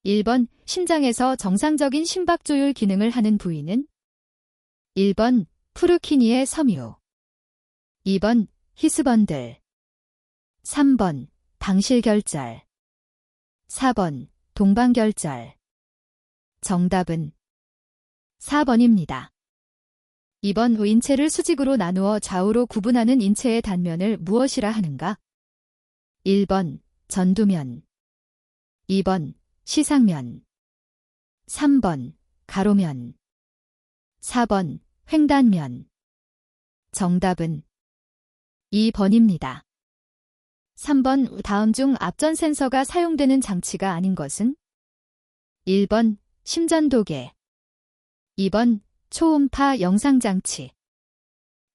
1번 심장에서 정상적인 심박 조율 기능을 하는 부위는 1번 프루키니의 섬유 2번 히스번들 3번 방실결절 4번 동방결절 정답은 4번입니다. 2번 인체를 수직으로 나누어 좌우로 구분하는 인체의 단면을 무엇이라 하는가? 1번 전두면 2번 시상면 3번 가로면 4번 횡단면 정답은 2번입니다. 3번 다음 중 앞전 센서가 사용되는 장치가 아닌 것은 1번 심전도계 2번 초음파 영상장치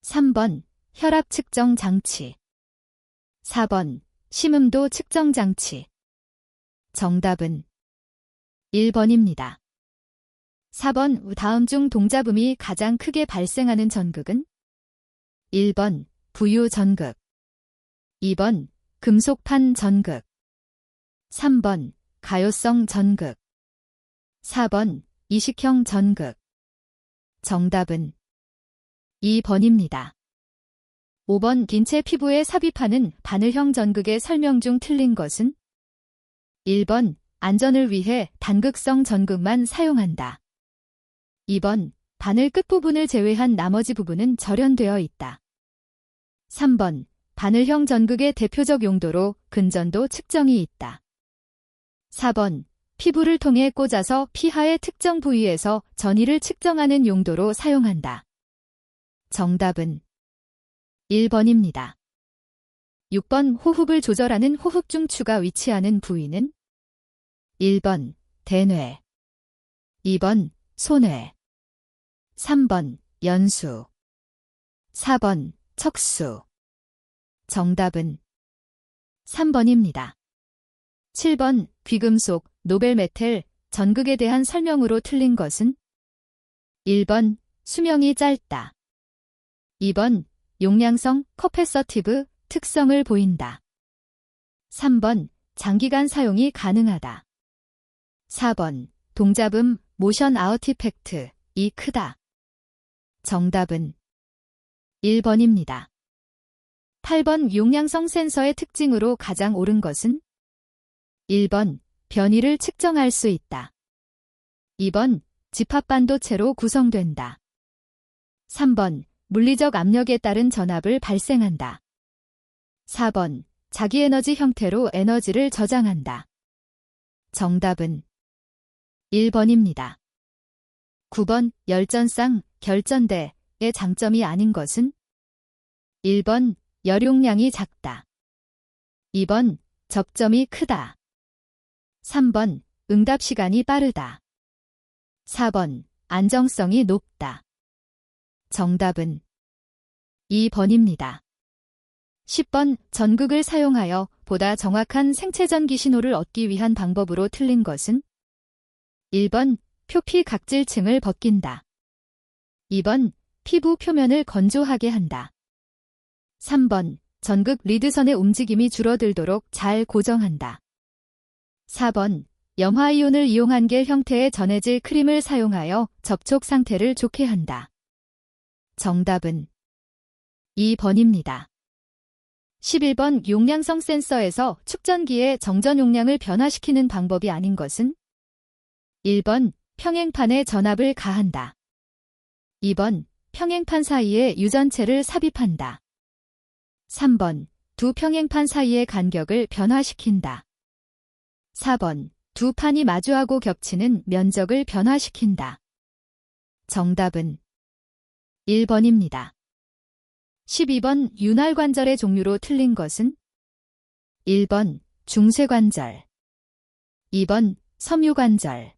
3번 혈압 측정 장치 4번 심음도 측정 장치 정답은 1번입니다. 4번 다음 중 동자붐이 가장 크게 발생하는 전극은 1번 부유 전극 2번 금속판 전극 3번 가요성 전극 4번 이식형 전극 정답은 2번입니다. 5번 인체 피부에 삽입하는 바늘형 전극의 설명 중 틀린 것은 1번 안전을 위해 단극성 전극만 사용한다. 2번 바늘 끝부분을 제외한 나머지 부분은 절연되어 있다. 3번 바늘형 전극의 대표적 용도로 근전도 측정이 있다. 4번 피부를 통해 꽂아서 피하의 특정 부위에서 전이를 측정하는 용도로 사용한다. 정답은 1번입니다. 6번 호흡을 조절하는 호흡중추가 위치하는 부위는 1번 대뇌 2번 소뇌 3번 연수 4번 척수 정답은 3번입니다. 7번 귀금속, 노벨메탈, 전극에 대한 설명으로 틀린 것은 1번 수명이 짧다 2번 용량성, 커패서티브, 특성을 보인다 3번 장기간 사용이 가능하다 4번 동자붐, 모션 아우티팩트, 이 크다 정답은 1번입니다. 8번 용량성 센서의 특징으로 가장 옳은 것은 1번 변이를 측정할 수 있다. 2번 집합반도체로 구성된다. 3번 물리적 압력에 따른 전압을 발생한다. 4번 자기에너지 형태로 에너지를 저장한다. 정답은 1번입니다. 9번 열전상, 결전대의 장점이 아닌 것은 1번 열용량이 작다. 2번 접점이 크다. 3번 응답 시간이 빠르다. 4번 안정성이 높다. 정답은 2번입니다. 10번 전극을 사용하여 보다 정확한 생체전기 신호를 얻기 위한 방법으로 틀린 것은 1번 표피 각질층을 벗긴다. 2번 피부 표면을 건조하게 한다. 3번 전극 리드선의 움직임이 줄어들도록 잘 고정한다. 4번 염화이온을 이용한 겔 형태의 전해질 크림을 사용하여 접촉 상태를 좋게 한다. 정답은 2번입니다. 11번 용량성 센서에서 축전기의 정전 용량을 변화시키는 방법이 아닌 것은 1번 평행판에 전압을 가한다. 2번 평행판 사이에 유전체를 삽입한다. 3번 두 평행판 사이의 간격을 변화시킨다. 4번 두 판이 마주하고 겹치는 면적을 변화시킨다. 정답은 1번입니다. 12번 윤활관절의 종류로 틀린 것은 1번 중쇄관절 2번 섬유관절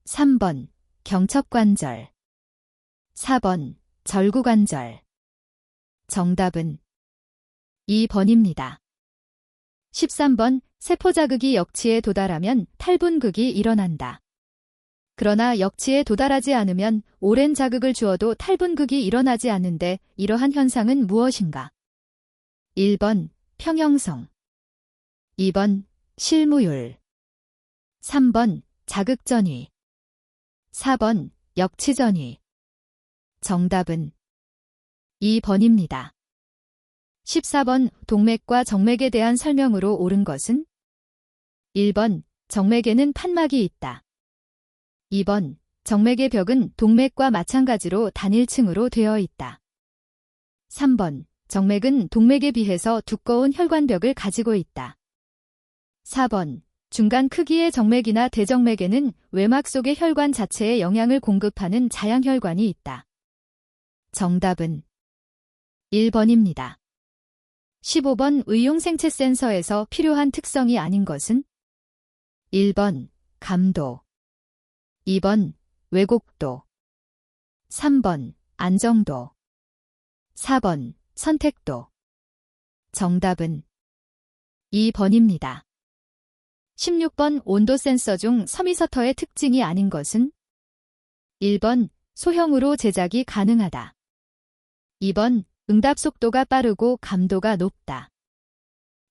3번 경첩관절 4번 절구관절 정답은 2번입니다. 13번 세포자극이 역치에 도달하면 탈분극이 일어난다. 그러나 역치에 도달하지 않으면 오랜 자극을 주어도 탈분극이 일어나지 않는데 이러한 현상은 무엇인가? 1번 평형성 2번 실무율 3번 자극전이, 4번 역치전이. 정답은 2번입니다. 14번 동맥과 정맥에 대한 설명으로 옳은 것은 1번 정맥에는 판막이 있다. 2번 정맥의 벽은 동맥과 마찬가지로 단일층으로 되어 있다. 3번 정맥은 동맥에 비해서 두꺼운 혈관벽을 가지고 있다. 4번 중간 크기의 정맥이나 대정맥에는 외막 속의 혈관 자체에 영양을 공급하는 자양혈관이 있다. 정답은 1번입니다. 15번 의용생체 센서에서 필요한 특성이 아닌 것은 1번 감도, 2번 왜곡도, 3번 안정도, 4번 선택도. 정답은 2번입니다. 16번 온도 센서 중 서미서터의 특징이 아닌 것은 1번 소형으로 제작이 가능하다. 2번 응답 속도가 빠르고 감도가 높다.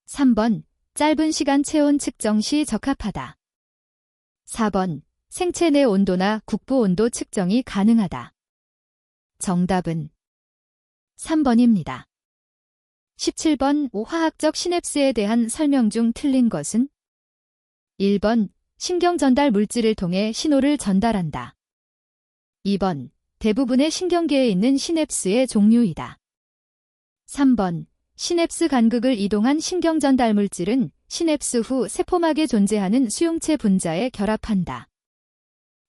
3번 짧은 시간 체온 측정 시 적합하다. 4번 생체 내 온도나 국부 온도 측정이 가능하다. 정답은 3번입니다. 17번 화학적 시냅스에 대한 설명 중 틀린 것은 1번 신경 전달 물질을 통해 신호를 전달한다. 2번 대부분의 신경계에 있는 시냅스의 종류이다. 3번 시냅스 간극을 이동한 신경 전달 물질은 시냅스 후 세포막에 존재하는 수용체 분자에 결합한다.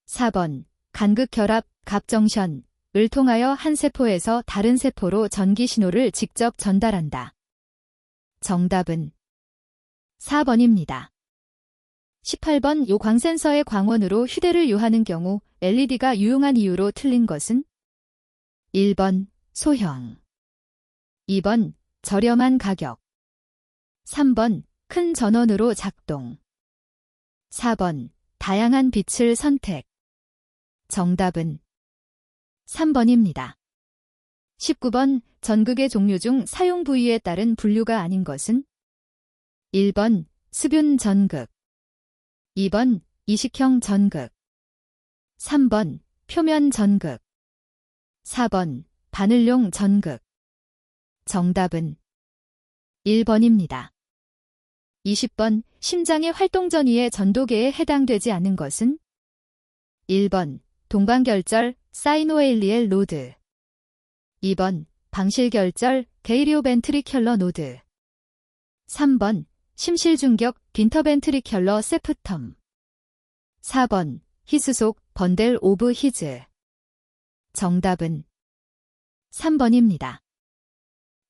4번 간극 결합, 갑정션을 통하여 한 세포에서 다른 세포로 전기 신호를 직접 전달한다. 정답은 4번입니다. 18번 요광 센서의 광원으로 휴대를 요하는 경우 LED가 유용한 이유로 틀린 것은 1번 소형, 2번 저렴한 가격, 3번 큰 전원으로 작동, 4번 다양한 빛을 선택. 정답은 3번입니다. 19번 전극의 종류 중 사용 부위에 따른 분류가 아닌 것은 1번 수분 전극, 2번 이식형 전극, 3번 표면 전극, 4번 바늘용 전극. 정답은 1번입니다. 20번 심장의 활동 전이의 전도계에 해당되지 않는 것은 1번 동방결절 사이노에일리엘 노드, 2번 방실결절 게이리오벤트리큘러 노드, 3번 심실중격 빈터벤트리큘러 세프텀, 4번 히스속 번델 오브 히즈. 정답은 3번입니다.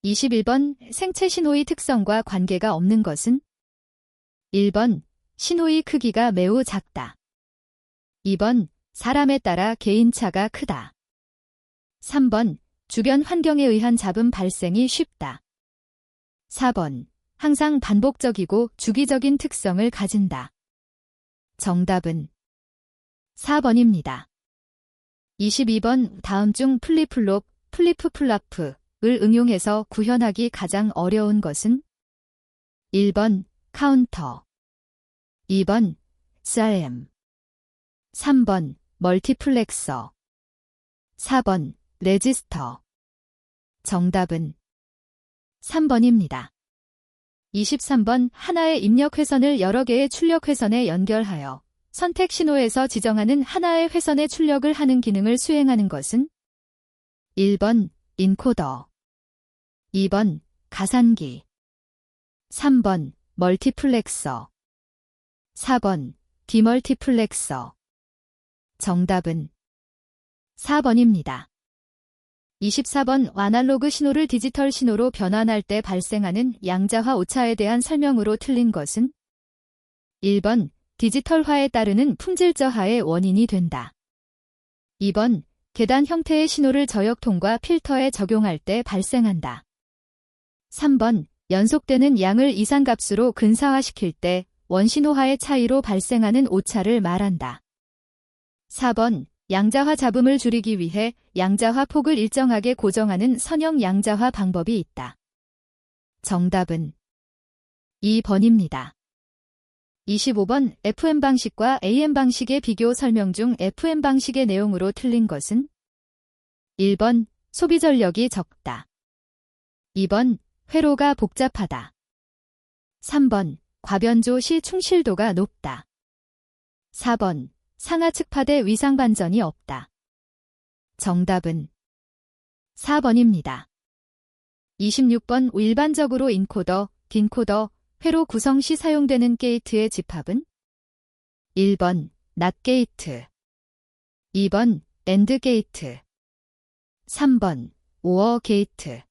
21번 생체 신호의 특성과 관계가 없는 것은 1번 신호의 크기가 매우 작다. 2번 사람에 따라 개인차가 크다. 3번 주변 환경에 의한 잡음 발생이 쉽다. 4번 항상 반복적이고 주기적인 특성을 가진다. 정답은 4번입니다. 22번 다음 중 플리플롭, 플리프플라프을 응용해서 구현하기 가장 어려운 것은 1번 카운터, 2번 CRM, 3번 멀티플렉서, 4번 레지스터. 정답은 3번입니다. 23번 하나의 입력 회선을 여러 개의 출력 회선에 연결하여 선택 신호에서 지정하는 하나의 회선의 출력을 하는 기능을 수행하는 것은 1번 인코더, 2번 가산기, 3번 멀티플렉서, 4번 디멀티플렉서. 정답은 4번입니다. 24번 아날로그 신호를 디지털 신호로 변환할 때 발생하는 양자화 오차에 대한 설명으로 틀린 것은 1번 디지털화에 따르는 품질 저하의 원인이 된다. 2번 계단 형태의 신호를 저역통과 필터에 적용할 때 발생한다. 3번 연속되는 양을 이상값으로 근사화시킬 때 원신호화의 차이로 발생하는 오차를 말한다. 4번 양자화 잡음을 줄이기 위해 양자화 폭을 일정하게 고정하는 선형 양자화 방법이 있다. 정답은 2번입니다. 25번 FM 방식과 AM 방식의 비교 설명 중 FM 방식의 내용으로 틀린 것은 1번 소비 전력이 적다. 2번 회로가 복잡하다. 3번 과변조 시 충실도가 높다. 4번 상하 측파대 위상 반전이 없다. 정답은 4번입니다. 26번 일반적으로 인코더, 딘코더, 회로 구성 시 사용되는 게이트의 집합은 1번 낫 게이트, 2번 앤드 게이트, 3번 오어 게이트,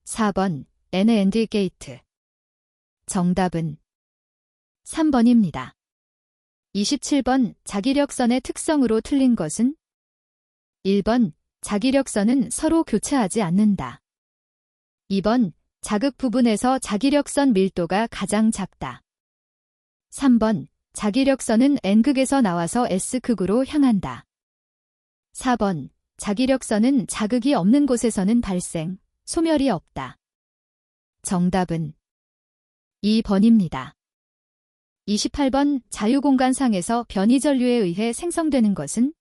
4번 앤드 게이트. 정답은 3번입니다. 27번 자기력선의 특성으로 틀린 것은 1번 자기력선은 서로 교차하지 않는다. 2번 자극 부분에서 자기력선 밀도가 가장 작다. 3번 자기력선은 N극에서 나와서 S극으로 향한다. 4번 자기력선은 자극이 없는 곳에서는 발생, 소멸이 없다. 정답은 2번입니다. 28번 자유공간상에서 변이전류에 의해 생성되는 것은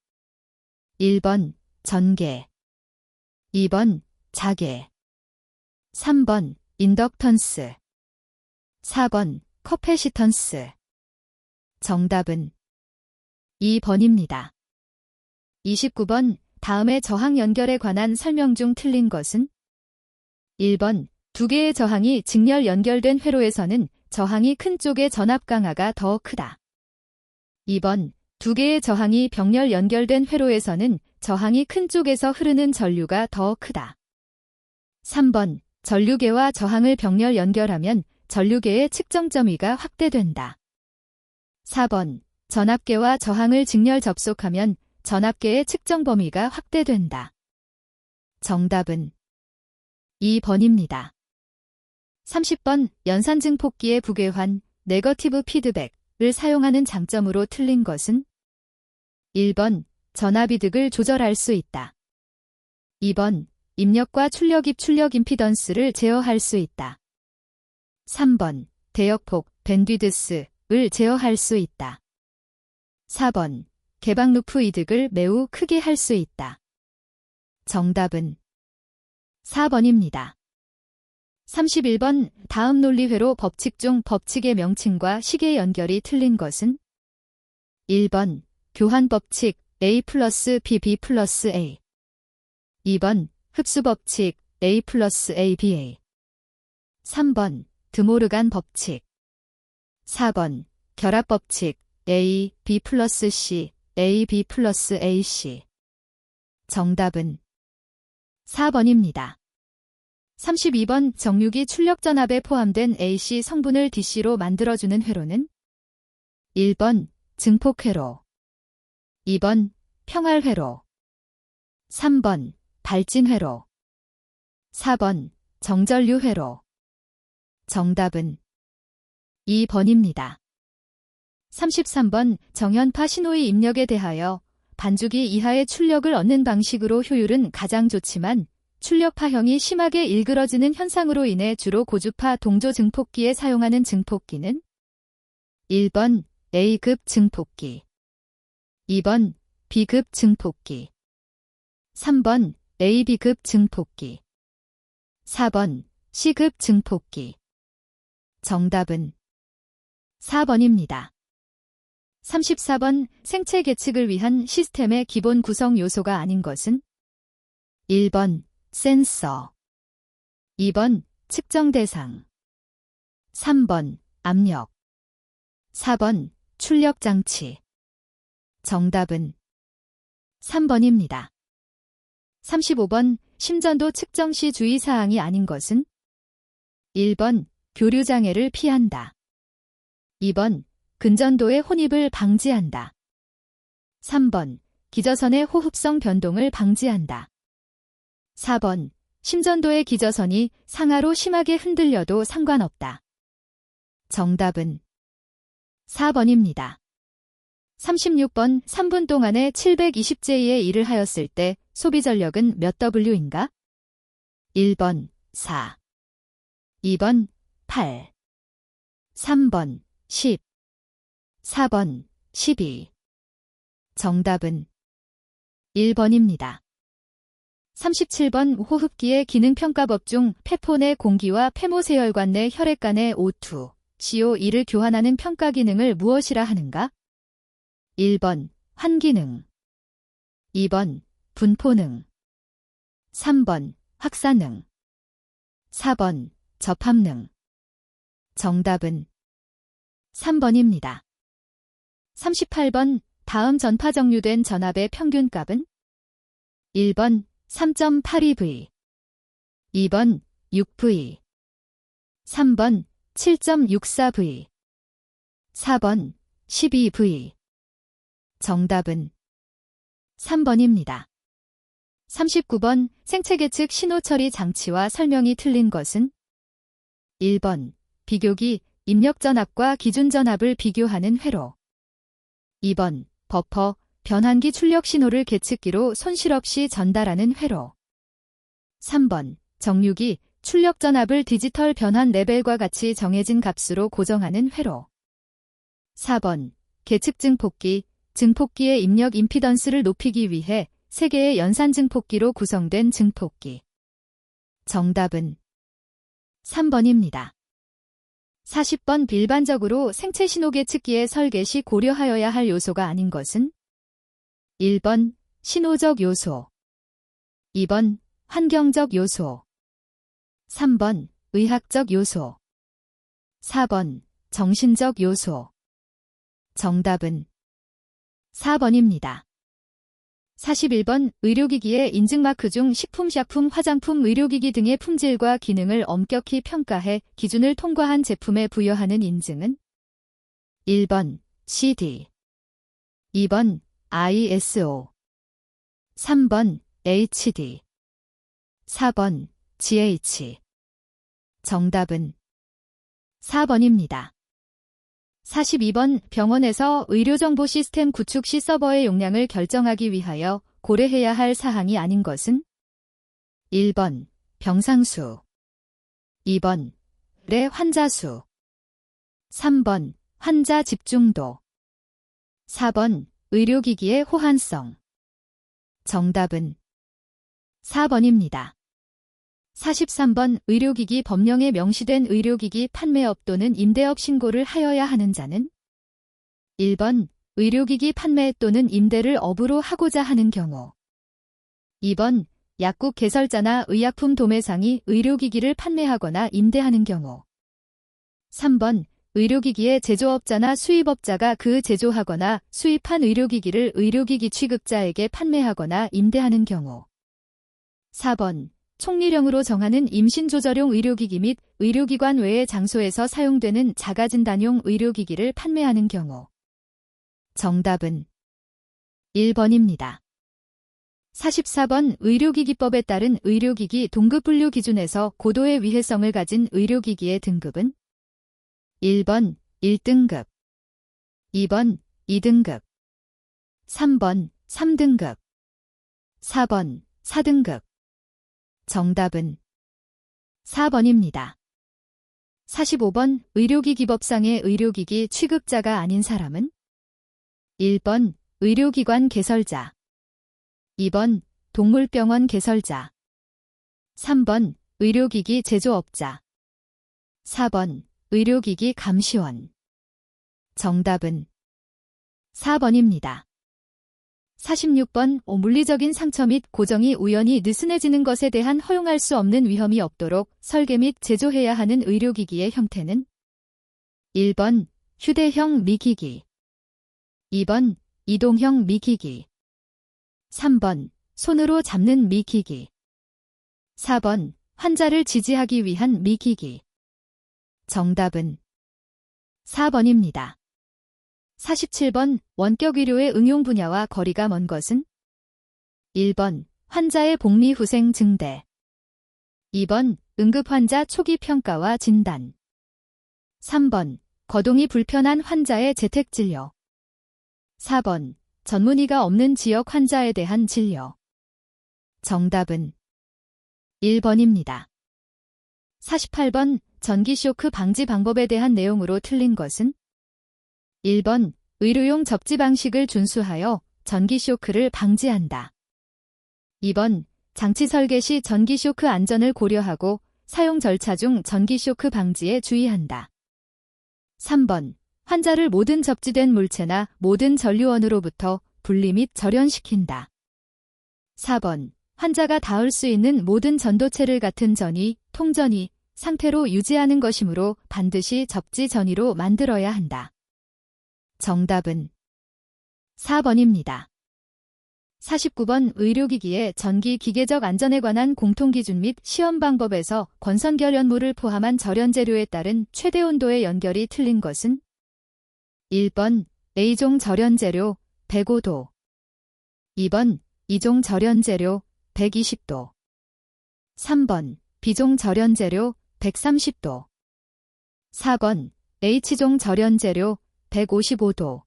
1번 전개, 2번 자개, 3번 인덕턴스, 4번 커패시턴스. 정답은 2번입니다. 29번 다음의 저항 연결에 관한 설명 중 틀린 것은 1번 두 개의 저항이 직렬 연결된 회로에서는 저항이 큰 쪽의 전압 강하가 더 크다. 2번 두 개의 저항이 병렬 연결된 회로에서는 저항이 큰 쪽에서 흐르는 전류가 더 크다. 3번 전류계와 저항을 병렬 연결하면 전류계의 측정 점유가 확대된다. 4번 전압계와 저항을 직렬 접속하면 전압계의 측정 범위가 확대된다. 정답은 2번입니다. 30번 연산 증폭기의 부궤환, 네거티브 피드백을 사용하는 장점으로 틀린 것은 1번 전압이득을 조절할 수 있다. 2번 입력과 출력 입출력 임피던스를 제어할 수 있다. 3번 대역폭, 밴드위드스를 제어할 수 있다. 4번 개방 루프 이득을 매우 크게 할 수 있다. 정답은 4번입니다. 31번 다음 논리회로 법칙 중 법칙의 명칭과 식의 연결이 틀린 것은 1번 교환법칙 A 플러스 B, B 플러스 A, 2번 흡수법칙 A 플러스 A, B, A, 3번 드모르간 법칙, 4번 결합법칙 A, B 플러스 C, A, B 플러스 A, C. 정답은 4번입니다. 32번 정유기 출력전압에 포함된 AC 성분을 DC로 만들어주는 회로는 1번 증폭회로, 2번 평활회로, 3번 발진회로, 4번 정전류회로. 정답은 2번입니다. 33번 정연파 신호의 입력에 대하여 반주기 이하의 출력을 얻는 방식으로 효율은 가장 좋지만 출력파형이 심하게 일그러지는 현상으로 인해 주로 고주파 동조 증폭기에 사용하는 증폭기는 1번 A급 증폭기, 2번 B급 증폭기, 3번 AB급 증폭기, 4번 C급 증폭기. 정답은 4번입니다. 34번 생체 계측을 위한 시스템의 기본 구성 요소가 아닌 것은 1번 센서, 2번 측정 대상, 3번 압력, 4번 출력 장치. 정답은 3번입니다. 35번 심전도 측정 시 주의사항이 아닌 것은 1번 교류 장애를 피한다. 2번 근전도의 혼입을 방지한다. 3번 기저선의 호흡성 변동을 방지한다. 4번 심전도의 기저선이 상하로 심하게 흔들려도 상관없다. 정답은 4번입니다. 36번 3분 동안에 720J의 일을 하였을 때 소비 전력은 몇 W인가? 1번 4, 2번 8, 3번 10. 4번 12. 정답은 1번입니다. 37번 호흡기의 기능평가법 중 폐포 내 공기와 폐모세혈관 내 혈액 간의 O2, CO2를 교환하는 평가 기능을 무엇이라 하는가? 1번 환기능, 2번 분포능, 3번 확산능, 4번 접합능. 정답은 3번입니다. 38번 다음 전파 정류된 전압의 평균값은? 1번 3.82V, 2번 6V, 3번 7.64V, 4번 12V. 정답은 3번입니다. 39번 생체계측 신호처리 장치와 설명이 틀린 것은? 1번 비교기 입력전압과 기준전압을 비교하는 회로, 2번 버퍼 변환기 출력 신호를 계측기로 손실 없이 전달하는 회로, 3번 정류기 출력 전압을 디지털 변환 레벨과 같이 정해진 값으로 고정하는 회로, 4번 계측 증폭기 증폭기의 입력 임피던스를 높이기 위해 3개의 연산 증폭기로 구성된 증폭기. 정답은 3번입니다. 40번 일반적으로 생체 신호 계측기의 설계 시 고려하여야 할 요소가 아닌 것은? 1번 신호적 요소, 2번 환경적 요소, 3번 의학적 요소, 4번 정신적 요소. 정답은 4번입니다. 41번 의료기기의 인증마크 중 식품, 약품, 화장품, 의료기기 등의 품질과 기능을 엄격히 평가해 기준을 통과한 제품에 부여하는 인증은? 1번 CD, 2번 ISO, 3번 HD, 4번 GH. 정답은 4번입니다. 42번 병원에서 의료정보 시스템 구축 시 서버의 용량을 결정하기 위하여 고려해야 할 사항이 아닌 것은? 1번 병상수, 2번 내 환자수, 3번 환자 집중도, 4번 의료기기의 호환성. 정답은 4번입니다. 43번 의료기기 법령에 명시된 의료기기 판매업 또는 임대업 신고를 하여야 하는 자는? 1번 의료기기 판매 또는 임대를 업으로 하고자 하는 경우, 2번 약국 개설자나 의약품 도매상이 의료기기를 판매하거나 임대하는 경우, 3번 의료기기의 제조업자나 수입업자가 그 제조하거나 수입한 의료기기를 의료기기 취급자에게 판매하거나 임대하는 경우, 4번 총리령으로 정하는 임신조절용 의료기기 및 의료기관 외의 장소에서 사용되는 자가진단용 의료기기를 판매하는 경우. 정답은 1번입니다. 44번 의료기기법에 따른 의료기기 동급분류 기준에서 고도의 위해성을 가진 의료기기의 등급은? 1번 1등급, 2번 2등급, 3번 3등급, 4번 4등급. 정답은 4번입니다. 45번 의료기기법상의 의료기기 취급자가 아닌 사람은? 1번 의료기관 개설자, 2번 동물병원 개설자, 3번 의료기기 제조업자, 4번 의료기기 감시원. 정답은 4번입니다. 46번 물리적인 상처 및 고정이 우연히 느슨해지는 것에 대한 허용할 수 없는 위험이 없도록 설계 및 제조해야 하는 의료기기의 형태는? 1번 휴대형 미기기, 2번 이동형 미기기, 3번 손으로 잡는 미기기, 4번 환자를 지지하기 위한 미기기. 정답은 4번입니다. 47번 원격 의료의 응용 분야와 거리가 먼 것은? 1번 환자의 복리 후생 증대, 2번 응급환자 초기 평가와 진단, 3번 거동이 불편한 환자의 재택진료, 4번 전문의가 없는 지역 환자에 대한 진료. 정답은 1번입니다. 48번 전기쇼크 방지 방법에 대한 내용으로 틀린 것은? 1번 의료용 접지 방식을 준수하여 전기 쇼크를 방지한다. 2번 장치 설계 시 전기 쇼크 안전을 고려하고 사용 절차 중 전기 쇼크 방지에 주의한다. 3번 환자를 모든 접지된 물체나 모든 전류원으로부터 분리 및 절연시킨다. 4번 환자가 닿을 수 있는 모든 전도체를 같은 전위, 통전위 상태로 유지하는 것이므로 반드시 접지 전위로 만들어야 한다. 정답은 4번입니다. 49번 의료기기의 전기 기계적 안전에 관한 공통기준 및 시험 방법에서 권선결 연물을 포함한 절연재료에 따른 최대 온도의 연결이 틀린 것은 1번 A종 절연재료 105도 2번 E종 절연재료 120도 3번 B종 절연재료 130도 4번 H종 절연재료 155도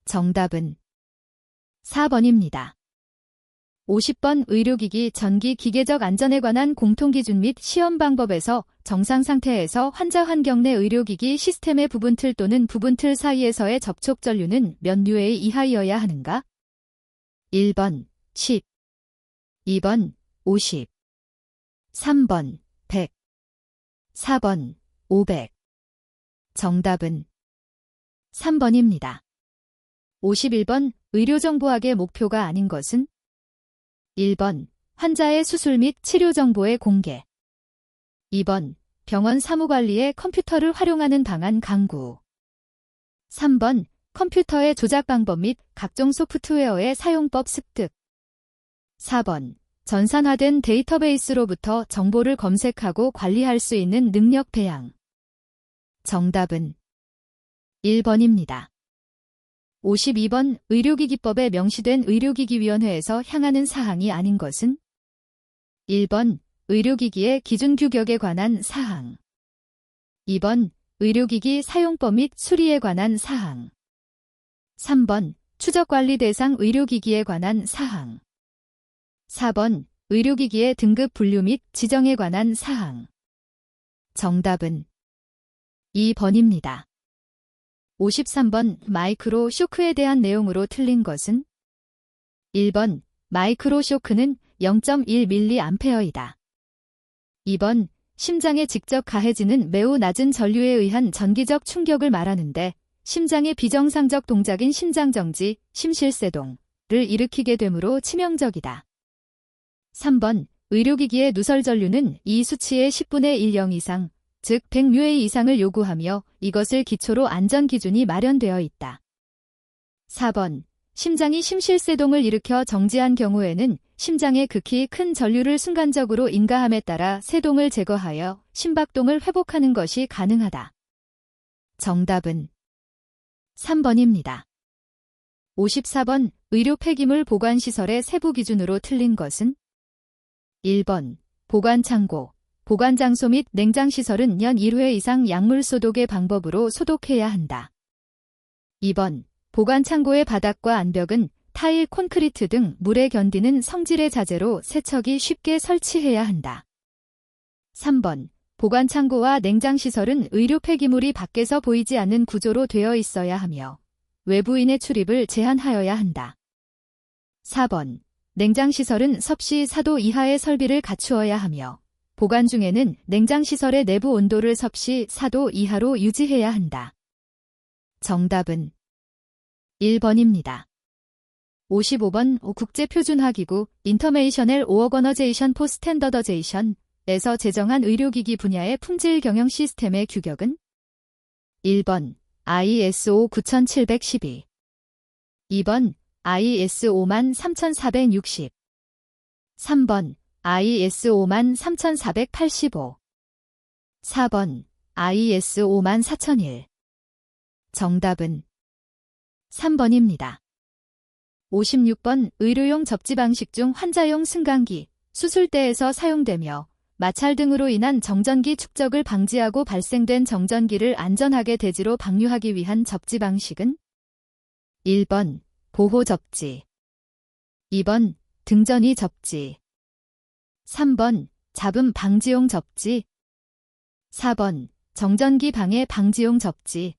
정답은 4번입니다. 50번 의료기기 전기 기계적 안전에 관한 공통기준 및 시험 방법에서 정상 상태에서 환자 환경 내 의료기기 시스템의 부분틀 또는 부분틀 사이에서의 접촉 전류는 몇 뉴에 이하여야 하는가? 1번 10 2번 50 3번 100 4번 500 정답은 3번입니다. 51번 의료정보학의 목표가 아닌 것은 1번 환자의 수술 및 치료 정보의 공개 2번 병원 사무관리에 컴퓨터를 활용하는 방안 강구 3번 컴퓨터의 조작 방법 및 각종 소프트웨어의 사용법 습득 4번 전산화된 데이터베이스로부터 정보를 검색하고 관리할 수 있는 능력 배양 정답은 1번입니다. 52번 의료기기법에 명시된 의료기기위원회에서 향하는 사항이 아닌 것은 1번 의료기기의 기준 규격에 관한 사항 2번 의료기기 사용법 및 수리에 관한 사항 3번 추적관리 대상 의료기기에 관한 사항 4번 의료기기의 등급 분류 및 지정에 관한 사항 정답은 2번입니다. 53번 마이크로 쇼크에 대한 내용으로 틀린 것은 1번 마이크로 쇼크는 0.1mA이다. 2번 심장에 직접 가해지는 매우 낮은 전류에 의한 전기적 충격을 말하는데 심장의 비정상적 동작인 심장정지, 심실세동을 일으키게 되므로 치명적이다. 3번 의료기기의 누설 전류는 이 수치의 10분의 1영 이상, 즉 100μA 이상을 요구하며 이것을 기초로 안전기준이 마련되어 있다. 4번 심장이 심실세동을 일으켜 정지한 경우에는 심장에 극히 큰 전류를 순간적으로 인가함에 따라 세동을 제거하여 심박동을 회복하는 것이 가능하다. 정답은 3번입니다. 54번 의료 폐기물 보관시설의 세부 기준으로 틀린 것은 1번 보관창고, 보관장소 및 냉장시설은 연 1회 이상 약물 소독의 방법으로 소독해야 한다. 2번 보관창고의 바닥과 안벽은 타일, 콘크리트 등 물에 견디는 성질의 자재로 세척이 쉽게 설치해야 한다. 3번 보관창고와 냉장시설은 의료 폐기물이 밖에서 보이지 않는 구조로 되어 있어야 하며 외부인의 출입을 제한하여야 한다. 4번 냉장시설은 섭씨 4도 이하의 설비를 갖추어야 하며 보관 중에는 냉장시설의 내부 온도를 섭씨 4도 이하로 유지해야 한다. 정답은 1번입니다. 55번 국제표준화기구 인터내셔널 오거너제이션 포 스탠더더제이션에서 제정한 의료기기 분야의 품질 경영 시스템의 규격은 1번 ISO 9712 2번 IS 53460 3번 IS 53485 4번 IS 54001 정답은 3번입니다. 56번 의료용 접지 방식 중 환자용 승강기, 수술대에서 사용되며 마찰 등으로 인한 정전기 축적을 방지하고 발생된 정전기를 안전하게 대지로 방류하기 위한 접지 방식은 1번 보호 접지 2번 등전이 접지 3번 잡음 방지용 접지 4번 정전기 방해 방지용 접지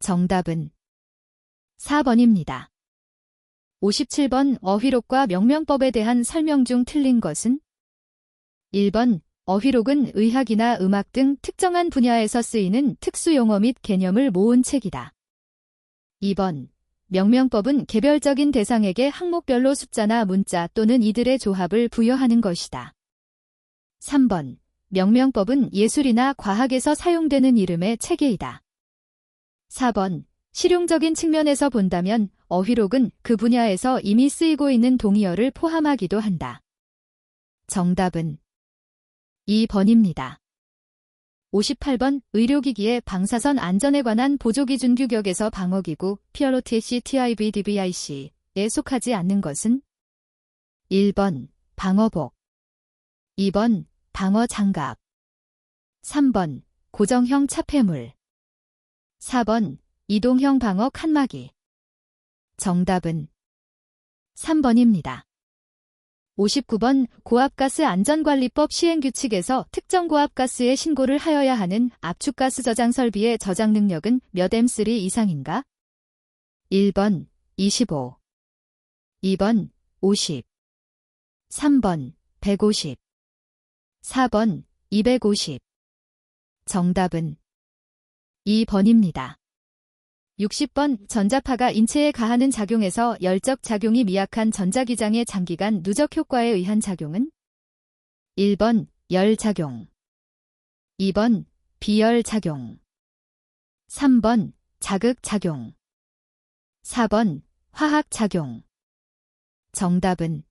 정답은 4번입니다. 57번 어휘록과 명명법에 대한 설명 중 틀린 것은? 1번 어휘록은 의학이나 음악 등 특정한 분야에서 쓰이는 특수용어 및 개념을 모은 책이다. 2번 명명법은 개별적인 대상에게 항목별로 숫자나 문자 또는 이들의 조합을 부여하는 것이다. 3번 명명법은 예술이나 과학에서 사용되는 이름의 체계이다. 4번 실용적인 측면에서 본다면 어휘록은 그 분야에서 이미 쓰이고 있는 동의어를 포함하기도 한다. 정답은 2번입니다. 58번 의료기기의 방사선 안전에 관한 보조기준 규격에서 방어기구 PROTC TIVDVIC에 속하지 않는 것은? 1번 방어복, 2번 방어장갑, 3번 고정형 차폐물, 4번 이동형 방어 칸막이. 정답은 3번입니다. 59번 고압가스 안전관리법 시행규칙에서 특정 고압가스의 신고를 하여야 하는 압축가스 저장 설비의 저장 능력은 몇 M3 이상인가? 1번 25, 2번 50, 3번 150, 4번 250. 정답은 2번입니다. 60번 전자파가 인체에 가하는 작용에서 열적 작용이 미약한 전자기장의 장기간 누적 효과에 의한 작용은? 1번 열작용, 2번 비열작용, 3번 자극작용, 4번 화학작용. 정답은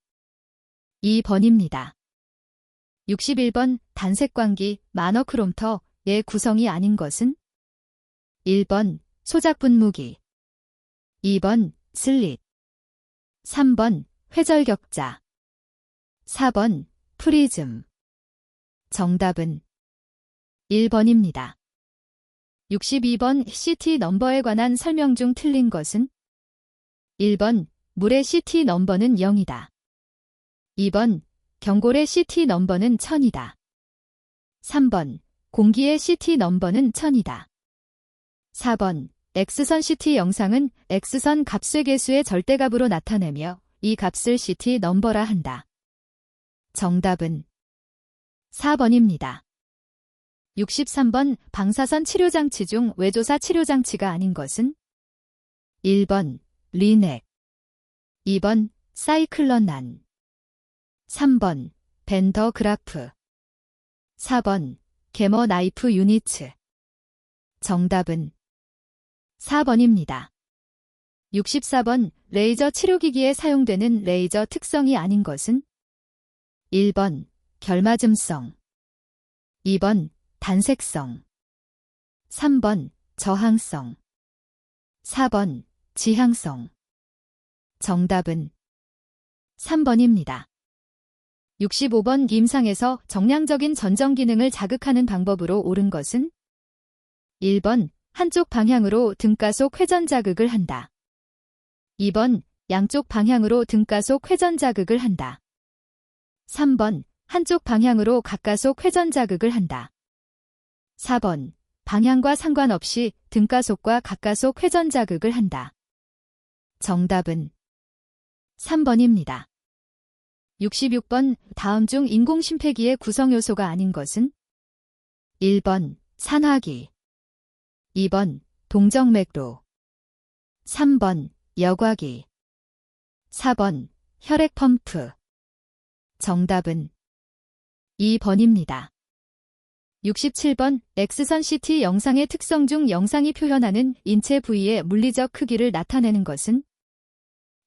2번입니다. 61번 단색광기 마너크롬터의 구성이 아닌 것은? 1번 소작분무기, 2번 슬릿, 3번 회절격자, 4번 프리즘. 정답은 1번입니다. 62번 CT 넘버에 관한 설명 중 틀린 것은? 1번 물의 CT 넘버는 0이다. 2번 경골의 CT 넘버는 1000이다. 3번 공기의 CT 넘버는 1000이다. 4번 X선 CT 영상은 X선 값의 개수의 절대값으로 나타내며 이 값을 CT 넘버라 한다. 정답은 4번입니다. 63번 방사선 치료장치 중 외조사 치료장치가 아닌 것은? 1번 리넥, 2번 사이클론난, 3번 벤더그라프, 4번 게머나이프 유니츠. 정답은 4번입니다. 64번 레이저 치료기기에 사용되는 레이저 특성이 아닌 것은? 1번 결맞음성, 2번 단색성, 3번 저항성, 4번 지향성. 정답은 3번입니다. 65번 임상에서 정량적인 전정 기능을 자극하는 방법으로 옳은 것은? 1번 한쪽 방향으로 등가속 회전 자극을 한다. 2번 양쪽 방향으로 등가속 회전 자극을 한다. 3번 한쪽 방향으로 가가속 회전 자극을 한다. 4번 방향과 상관없이 등가속과 가가속 회전 자극을 한다. 정답은 3번입니다. 66번 다음 중 인공심폐기의 구성 요소가 아닌 것은? 1번 산화기, 2번 동정맥로, 3번 여과기, 4번 혈액펌프. 정답은 2번입니다. 67번 X선 CT 영상의 특성 중 영상이 표현하는 인체 부위의 물리적 크기를 나타내는 것은?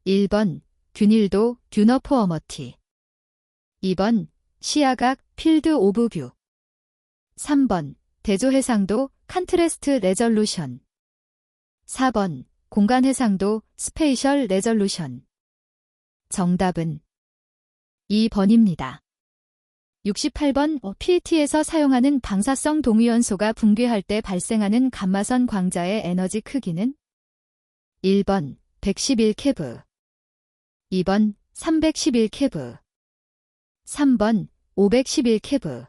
1번 균일도 균어포어머티, 2번 시야각 필드 오브 뷰, 3번 대조해상도 컨트래스트 레졸루션, 4번 공간해상도 스페이셜 레졸루션. 정답은 2번입니다. 68번 PET에서 사용하는 방사성 동위원소가 붕괴할 때 발생하는 감마선 광자의 에너지 크기는? 1번 111케브, 2번 311케브, 3번 511케브,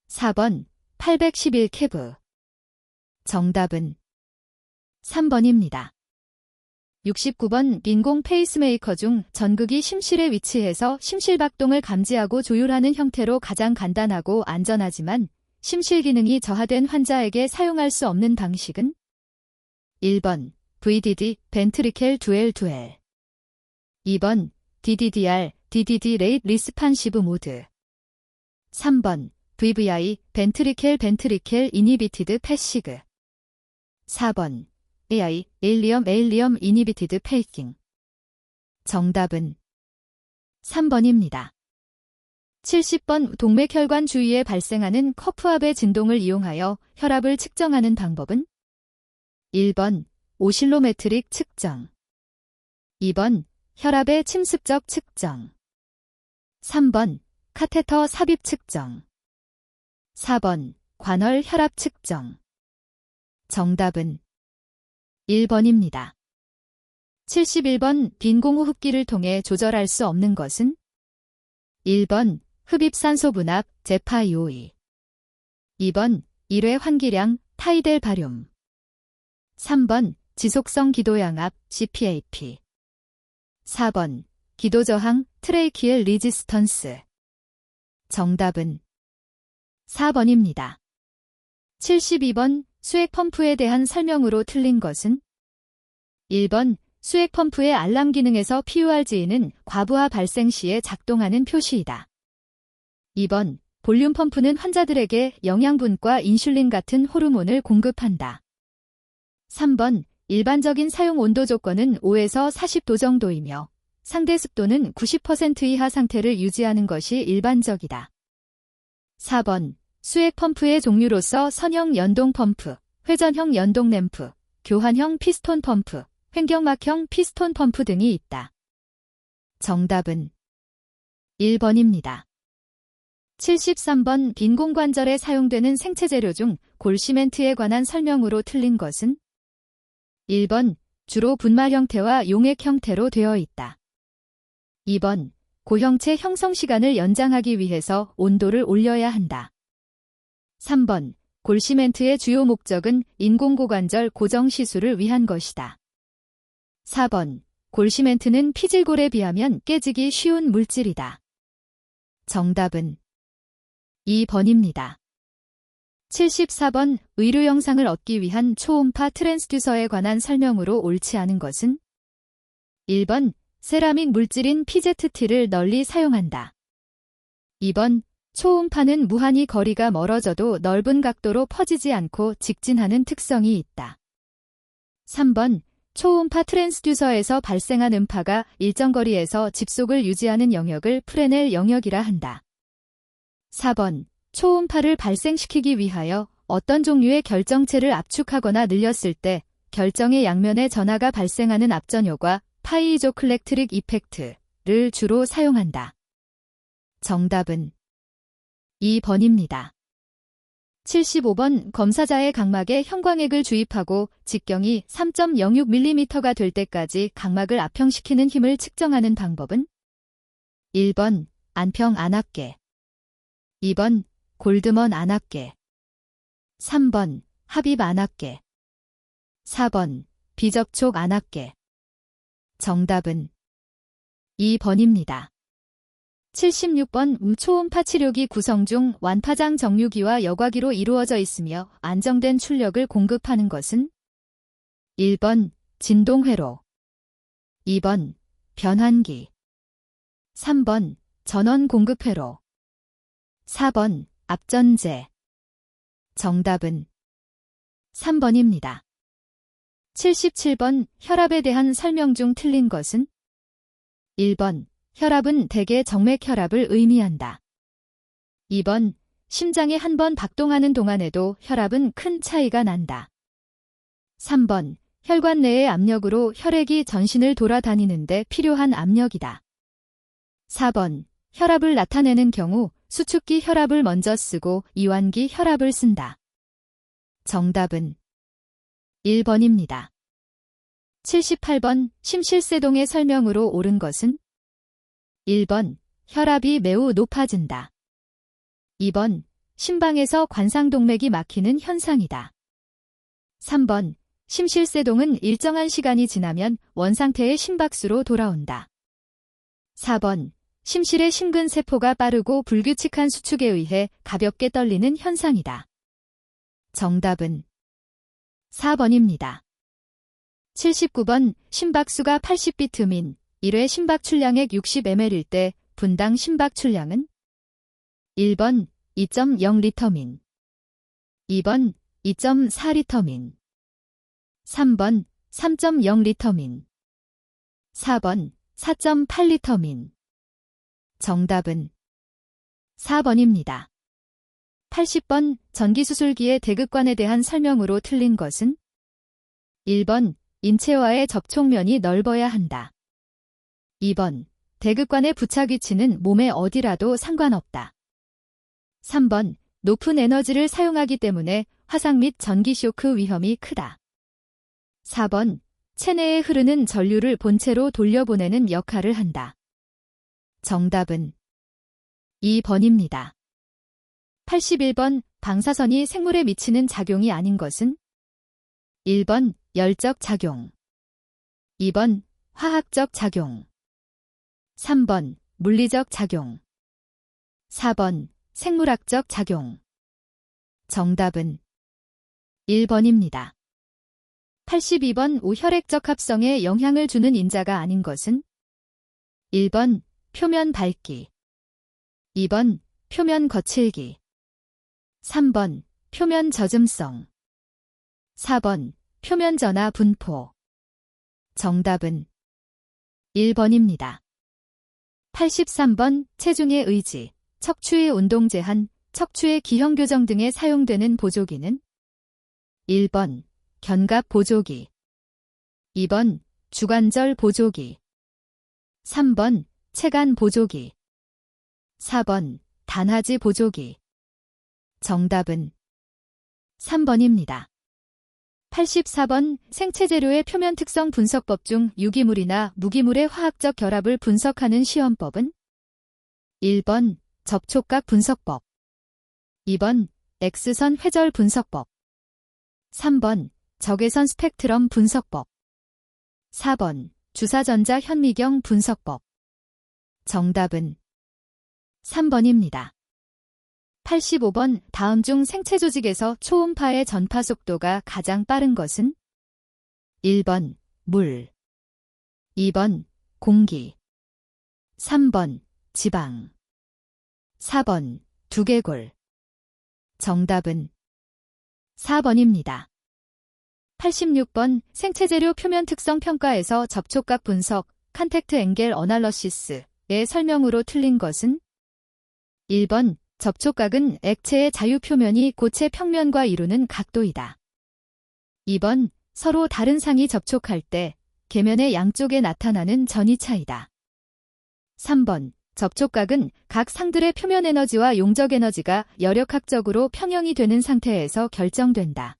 4번 811케브. 정답은 3번입니다. 69번 인공 페이스메이커 중 전극이 심실에 위치해서 심실박동을 감지하고 조율하는 형태로 가장 간단하고 안전하지만 심실 기능이 저하된 환자에게 사용할 수 없는 방식은 1번 VDD 벤트리켈 듀얼 2번 DDDR DDD 레이트 리스판시브 모드 3번 VVI 벤트리켈 이니비티드 패시그 4번 AI 에일리엄 이니비티드 페이킹. 정답은 3번입니다. 70번 동맥혈관 주위에 발생하는 커프압의 진동을 이용하여 혈압을 측정하는 방법은 1번 오실로메트릭 측정 2번 혈압의 침습적 측정 3번 카테터 삽입 측정 4번 관월 혈압 측정. 정답은 1번입니다. 71번 빈공후 흡기를 통해 조절할 수 없는 것은 1번 흡입산소 분압 제파이오이 2번 1회 환기량 타이델 바륨 3번 지속성 기도양압 CPAP 4번 기도저항 트레이키엘 리지스턴스. 정답은 4번입니다. 72번 수액 펌프에 대한 설명으로 틀린 것은 1번 수액 펌프의 알람 기능에서 PURG는 과부하 발생 시에 작동하는 표시이다. 2번 볼륨 펌프는 환자들에게 영양분과 인슐린 같은 호르몬을 공급한다. 3번 일반적인 사용 온도 조건은 5에서 40도 정도이며 상대 습도는 90% 이하 상태를 유지하는 것이 일반적이다. 4번 수액 펌프의 종류로서 선형 연동 펌프, 회전형 연동 램프, 교환형 피스톤 펌프, 횡격막형 피스톤 펌프 등이 있다. 정답은 1번입니다. 73번 빈공관절에 사용되는 생체 재료 중 골시멘트에 관한 설명으로 틀린 것은 1번 주로 분말 형태와 용액 형태로 되어 있다. 2번 고형체 형성 시간을 연장하기 위해서 온도를 올려야 한다. 3번 골시멘트의 주요 목적은 인공고관절 고정 시술을 위한 것이다. 4번 골시멘트는 피질골에 비하면 깨지기 쉬운 물질이다. 정답은 2번입니다. 74번 의료 영상을 얻기 위한 초음파 트랜스듀서에 관한 설명으로 옳지 않은 것은 1번 세라믹 물질인 PZT를 널리 사용한다. 2번 초음파는 무한히 거리가 멀어져도 넓은 각도로 퍼지지 않고 직진하는 특성이 있다. 3번 초음파 트랜스듀서에서 발생한 음파가 일정 거리에서 집속을 유지하는 영역을 프레넬 영역이라 한다. 4번 초음파를 발생시키기 위하여 어떤 종류의 결정체를 압축하거나 늘렸을 때 결정의 양면에 전하가 발생하는 압전효과 파이조클렉트릭 이펙트를 주로 사용한다. 정답은 2번입니다. 75번 검사자의 각막에 형광액을 주입하고 직경이 3.06mm가 될 때까지 각막을 압형시키는 힘을 측정하는 방법은 1번 안평 안압계 2번 골드먼 안압계 3번 합입 안압계 4번 비접촉 안압계. 정답은 2번입니다. 76번 초음파 치료기 구성 중 완파장 정류기와 여과기로 이루어져 있으며 안정된 출력을 공급하는 것은 1번 진동회로 2번 변환기 3번 전원 공급회로 4번 압전제. 정답은 3번입니다. 77번 혈압에 대한 설명 중 틀린 것은 1번 혈압은 대개 정맥혈압을 의미한다. 2번 심장이 한 번 박동하는 동안에도 혈압은 큰 차이가 난다. 3번 혈관 내의 압력으로 혈액이 전신을 돌아다니는데 필요한 압력이다. 4번 혈압을 나타내는 경우 수축기 혈압을 먼저 쓰고 이완기 혈압을 쓴다. 정답은 1번입니다. 78번 심실세동의 설명으로 옳은 것은 1번 혈압이 매우 높아진다. 2번 심방에서 관상동맥이 막히는 현상이다. 3번 심실세동은 일정한 시간이 지나면 원상태의 심박수로 돌아온다. 4번. 심실의 심근세포가 빠르고 불규칙한 수축에 의해 가볍게 떨리는 현상이다. 정답은 4번입니다. 79번. 심박수가 80비트민 1회 심박 출량액 60ml일 때 분당 심박 출량은 1번 2.0리터민 2번 2.4리터민 3번 3.0리터민 4번 4.8리터민 정답은 4번입니다. 80번. 전기수술기의 대극관에 대한 설명으로 틀린 것은 1번 인체와의 접촉면이 넓어야 한다. 2번 대극관의 부착 위치는 몸의 어디라도 상관없다. 3번 높은 에너지를 사용하기 때문에 화상 및 전기쇼크 위험이 크다. 4번 체내에 흐르는 전류를 본체로 돌려보내는 역할을 한다. 정답은 2번입니다. 81번. 방사선이 생물에 미치는 작용이 아닌 것은 1번 열적 작용 2번 화학적 작용 3번 물리적 작용 4번 생물학적 작용 정답은 1번입니다. 82번. 우혈액적 합성에 영향을 주는 인자가 아닌 것은 1번 표면 밝기 2번 표면 거칠기 3번 표면 젖음성 4번 표면 전하 분포 정답은 1번입니다. 83번. 체중의 의지, 척추의 운동 제한, 척추의 기형 교정 등에 사용되는 보조기는 1번 견갑 보조기 2번 주관절 보조기 3번 체간 보조기 4번 단하지 보조기 정답은 3번입니다. 84번. 생체재료의 표면 특성 분석법 중 유기물이나 무기물의 화학적 결합을 분석하는 시험법은 1번 접촉각 분석법 2번 X선 회절 분석법 3번 적외선 스펙트럼 분석법 4번 주사전자 현미경 분석법 정답은 3번입니다. 85번. 다음 중 생체 조직에서 초음파의 전파 속도가 가장 빠른 것은 1번 물 2번 공기 3번 지방 4번 두개골 정답은 4번입니다. 86번. 생체재료 표면 특성 평가에서 접촉각 분석, 컨택트 앵겔 어널러시스의 설명으로 틀린 것은 1번 접촉각은 액체의 자유 표면이 고체 평면과 이루는 각도이다. 2번 서로 다른 상이 접촉할 때 계면의 양쪽에 나타나는 전이차이다. 3번 접촉각은 각 상들의 표면 에너지와 용적 에너지가 열역학적으로 평형이 되는 상태에서 결정된다.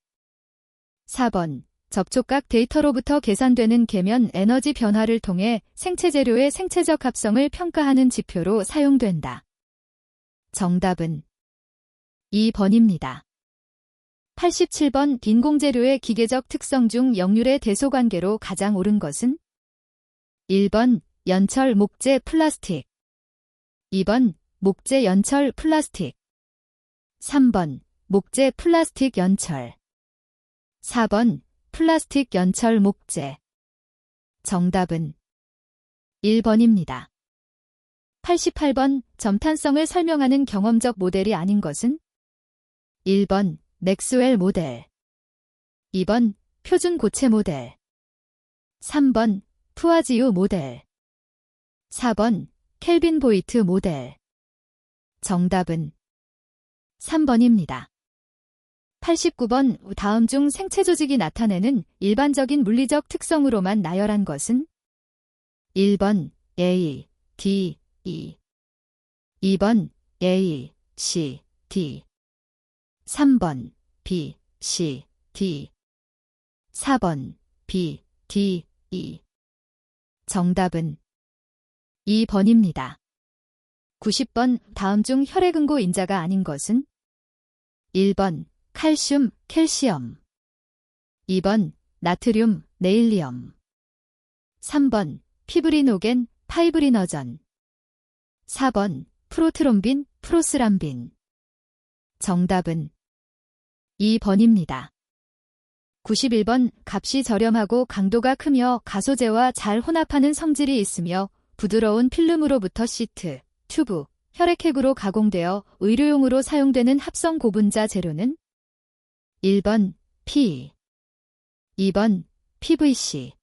4번 접촉각 데이터로부터 계산되는 계면 에너지 변화를 통해 생체재료의 생체적 합성을 평가하는 지표로 사용된다. 정답은 2번입니다. 87번. 인공재료의 기계적 특성 중 역률의 대소관계로 가장 옳은 것은 1번 연철 목재 플라스틱 2번 목재 연철 플라스틱 3번 목재 플라스틱 연철 4번 플라스틱 연철 목재 정답은 1번입니다. 88번. 점탄성을 설명하는 경험적 모델이 아닌 것은 1번 맥스웰 모델 2번 표준 고체 모델 3번 푸아지우 모델 4번 켈빈 보이트 모델 정답은 3번입니다. 89번. 다음 중 생체 조직이 나타내는 일반적인 물리적 특성으로만 나열한 것은 1번 A, D, E 2번 A, C, D 3번 B, C, D 4번 B, D, E 정답은 2번입니다. 90번. 다음 중 혈액응고 인자가 아닌 것은 1번 칼슘, 캘시엄 2번 나트륨, 네일리엄. 3번 피브리노겐, 파이브리너전. 4번 프로트롬빈, 프로스람빈. 정답은 2번입니다. 91번 값이 저렴하고 강도가 크며 가소제와 잘 혼합하는 성질이 있으며 부드러운 필름으로부터 시트, 튜브, 혈액핵으로 가공되어 의료용으로 사용되는 합성 고분자 재료는 1번 P, 2번 PVC,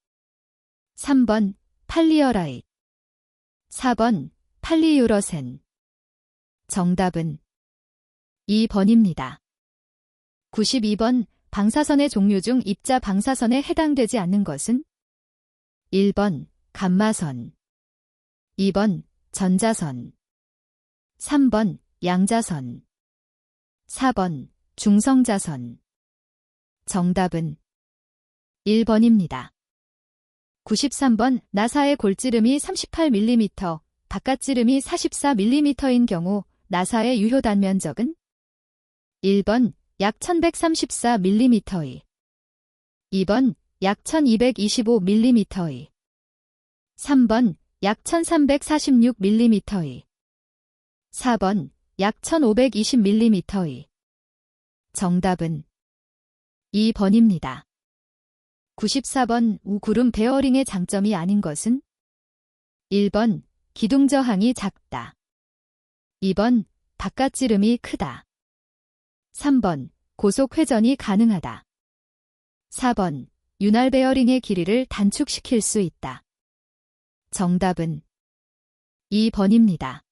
3번 팔리어라이트, 4번 팔리유러센. 정답은 2번입니다. 92번 방사선의 종류 중 입자 방사선에 해당되지 않는 것은 1번 감마선, 2번 전자선, 3번 양자선, 4번 중성자선. 정답은 1번입니다. 93번 나사의 골지름이 38mm, 바깥지름이 44mm인 경우 나사의 유효 단면적은 1번 약 1134mm, 2번 약 1225mm, 3번 약 1346mm, 4번 약 1520mm. 정답은 2번입니다. 94번 우구름 베어링의 장점이 아닌 것은 1번 기둥 저항이 작다, 2번 바깥지름이 크다, 3번 고속 회전이 가능하다, 4번 윤활 베어링의 길이를 단축시킬 수 있다. 정답은 2번입니다.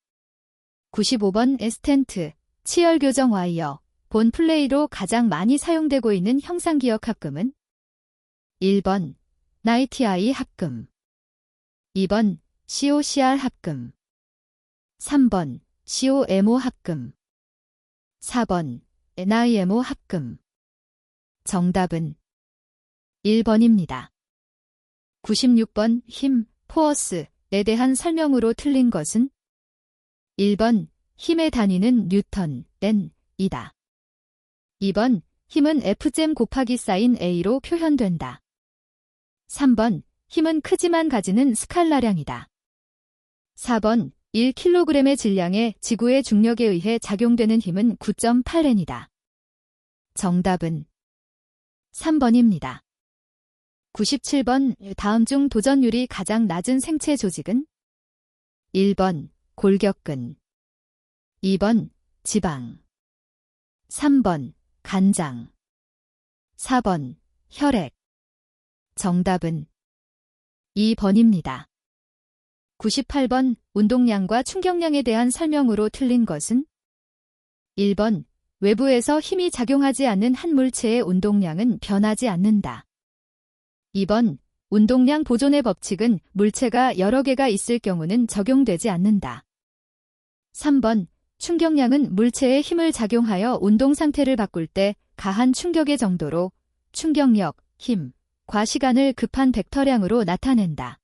95번 에스텐트, 치열 교정 와이어, 본 플레이로 가장 많이 사용되고 있는 형상기억 합금은 1번 나이티아이 합금, 2번 COCR 합금, 3번 COMO 합금, 4번 NIMO 합금. 정답은 1번입니다. 96번 힘, 포어스에 대한 설명으로 틀린 것은 1번 힘의 단위는 뉴턴, N이다. 2번 힘은 F잼 곱하기 사인 A로 표현된다. 3번 힘은 크지만 가지는 스칼라량이다. 4번 1kg의 질량에 지구의 중력에 의해 작용되는 힘은 9.8N이다. 정답은 3번입니다. 97번 다음 중 도전율이 가장 낮은 생체 조직은 1번 골격근, 2번 지방, 3번 간장, 4번 혈액. 정답은 2번입니다. 98번 운동량과 충격량에 대한 설명으로 틀린 것은 1번 외부에서 힘이 작용하지 않는 한 물체의 운동량은 변하지 않는다. 2번 운동량 보존의 법칙은 물체가 여러 개가 있을 경우는 적용되지 않는다. 3번 충격량은 물체의 힘을 작용하여 운동 상태를 바꿀 때 가한 충격의 정도로 충격력, 힘, 과 시간을 급한 벡터량으로 나타낸다.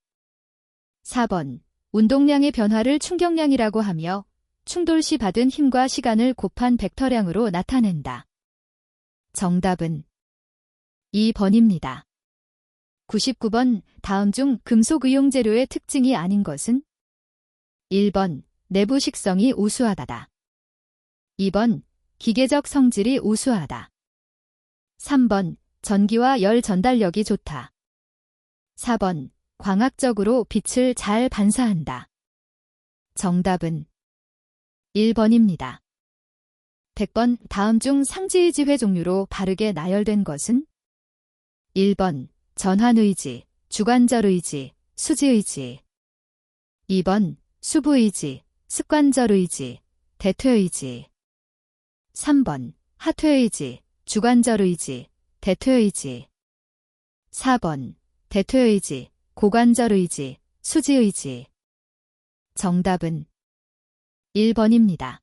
4번 운동량의 변화를 충격량이라고 하며 충돌 시 받은 힘과 시간을 곱한 벡터량으로 나타낸다. 정답은 2번입니다. 99번 다음 중 금속 의용 재료의 특징이 아닌 것은 1번 내부 식성이 우수하다. 2번 기계적 성질이 우수하다. 3번 전기와 열 전달력이 좋다. 4번 광학적으로 빛을 잘 반사한다. 정답은 1번입니다. 100번 다음 중 상지의지회 종류로 바르게 나열된 것은 1번 전환의지, 주관절의지, 수지의지, 2번 수부의지, 습관절의지, 대퇴의지, 3번 하퇴의지, 주관절의지, 대퇴의지, 4번 대퇴의지, 고관절의지, 수지의지. 정답은 1번입니다.